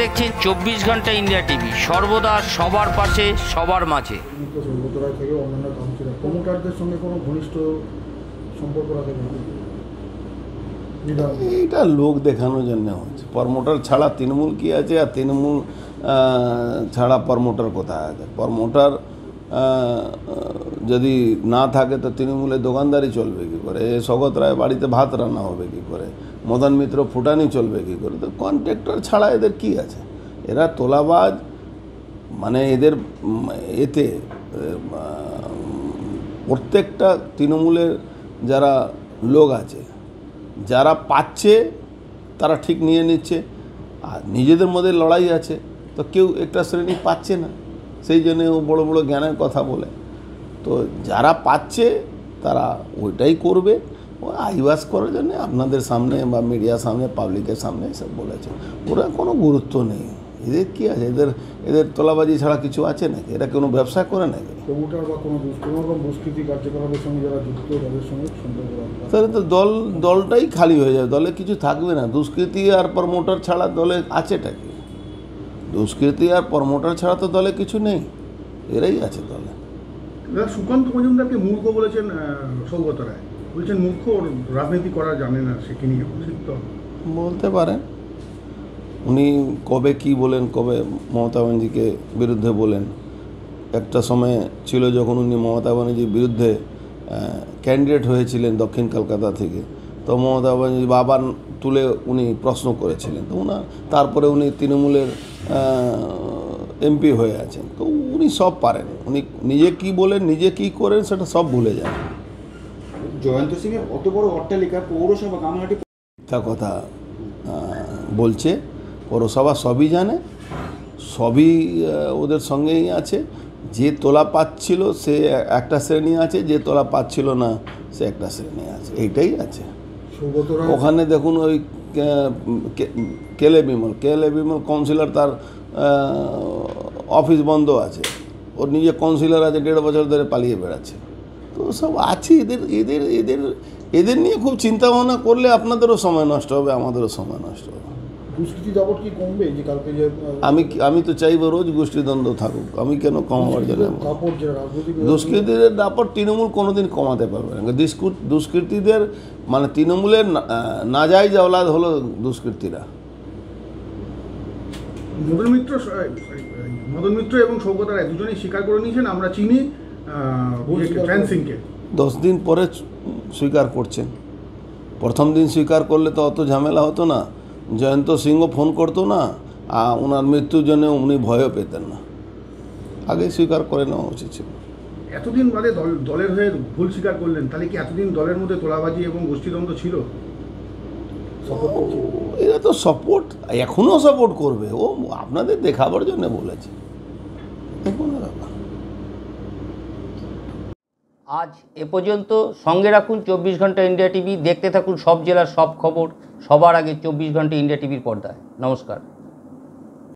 দেখছেন 24 ঘন্টা India TV, সর্বদা সবার পাশে সবার মাঝে। থেকে অন্যান্য কাউন্সিলর প্রমোটারদের সঙ্গে কোনো ঘনিষ্ঠ সম্পর্ক রাখে না, এটা লোক দেখানোর জন্য হচ্ছে। প্রমোটার ছাড়া তৃণমূল কি আছে, আর তৃণমূল ছাড়া প্রমোটার কোথায় আছে? প্রমোটার যদি না থাকে তো তৃণমূলের দোকানদারি চলবে কী করে? স্বগত রায় বাড়িতে ভাত রান্না হবে কী করে? মদন মিত্র ফুটানি চলবে কী করে? তো কন্ট্রাক্টর ছাড়া এদের কি আছে? এরা তোলাবাজ, মানে এদের এতে প্রত্যেকটা তৃণমূলের যারা লোক আছে, যারা পাচ্ছে তারা ঠিক নিয়ে নিচ্ছে, আর নিজেদের মধ্যে লড়াই আছে, তো কেউ একটা শ্রেণী পাচ্ছে না, সেই জন্য ও বড় বড় জ্ঞানের কথা বলে। তো যারা পাচ্ছে তারা ওইটাই করবে, ও আইবাস করার জন্য আপনাদের সামনে বা মিডিয়ার সামনে, পাবলিকের সামনে সব বলেছে। ওরা কোনো গুরুত্ব নেই। এদের কী আছে? এদের তোলাবাজি ছাড়া কিছু আছে নাকি? এরা কোনো ব্যবসা করে নাকি? প্রমোটার বা কোনো রকম দুষ্কৃতি কার্যকলাপের সঙ্গে যারা যুক্ত, তাদের সঙ্গে সম্পর্ক রাখে, তাহলে তো দলটাই খালি হয়ে যাবে, দলে কিছু থাকবে না। দুষ্কৃতি আর প্রমোটার ছাড়া দলে আছেটা কি? দুষ্কৃতি আর প্রমোটার ছাড়া তো দলে কিছু নেই, এরাই আছে দলে। সুকান্ত মজুমদারকে মূর্খ বলেছেন সৌগত রায়, বলছেন মূর্খ, রাজনীতি করা জানে না, সে কি নিয়ে ঠিক তো বলতে পারেন। উনি কবে কি বলেন, কবে মমতা ব্যানার্জিকে বিরুদ্ধে বলেন। একটা সময় ছিল যখন উনি মমতা ব্যানার্জির বিরুদ্ধে ক্যান্ডিডেট হয়েছিলেন দক্ষিণ কলকাতা থেকে, তো মমতা ব্যানার্জি বাবার তুলে উনি প্রশ্ন করেছিলেন, তো তারপরে উনি তৃণমূলের এমপি হয়ে আছেন। তো উনি সব পারেন, উনি নিজে কি বলেন, নিজে কি করেন সেটা সব ভুলে যান। জয়ন্ত সিংয়ের অত বড় অট্টালিকা পৌরসভা কামারহাটি তা কথা বলছে, পৌরসভা সবই জানে, সবই ওদের সঙ্গেই আছে। যে তোলা পাচ্ছিল সে একটা শ্রেণী আছে, যে তোলা পাচ্ছিল না সে একটা শ্রেণী আছে, এইটাই আছে। ওখানে দেখুন ওই কেলে বিমল কাউন্সিলর, তার অফিস বন্ধ আছে, ওর নিজে কাউন্সিলর আছে, 1.5 বছর ধরে পালিয়ে বেড়াচ্ছে। তো সব আছে। এদের নিয়ে খুব চিন্তা ভাবনা করলে আপনাদেরও সময় নষ্ট হবে, আমাদেরও সময় নষ্ট হবে। দুষ্কৃতি দাপট কি কমবে? যে কালকে যে আমি তো চাইবো রোজ গোষ্ঠীদ্বন্দ্ব থাকুক, আমি কেন কমাবার জন্য? দুষ্কৃতীদের দাপট তৃণমূল কোনোদিন কমাতে পারবে না। দুষ্কৃতীদের মানে তৃণমূলের নাজায়েজ আওলাদ হলো দুষ্কৃতীরা। মদন মিত্র এবং সৌগত রায় দুজনেই স্বীকার করে নিয়েছেন, আমরা চিনি ট্রেন সিংকে। 10 দিন পরে স্বীকার করছেন। প্রথম দিন স্বীকার করলে তো অত ঝামেলা হতো না, জয়ন্ত সিংও ফোন করতো না, আর ওনার মৃত্যুর জন্য উনি ভয়ও পেতেন না। আগে স্বীকার করে নেওয়া উচিত ছিল। এতদিন বাদে দলের হয়ে ভুল স্বীকার করলেন, তাহলে কি এতদিন দলের মধ্যে তোলাবাজি এবং গোষ্ঠীদ্বন্দ্ব ছিল? এরা তো সাপোর্ট, এখনও সাপোর্ট করবে, ও আপনাদের দেখাবার জন্য বলেছে। আজ এ পর্যন্ত। সঙ্গে রাখুন 24 ঘন্টা ইন্ডিয়া টিভি, দেখতে থাকুন সব জেলার সব খবর সবার আগে 24 ঘন্টা ইন্ডিয়া টিভির পর্দায়। নমস্কার।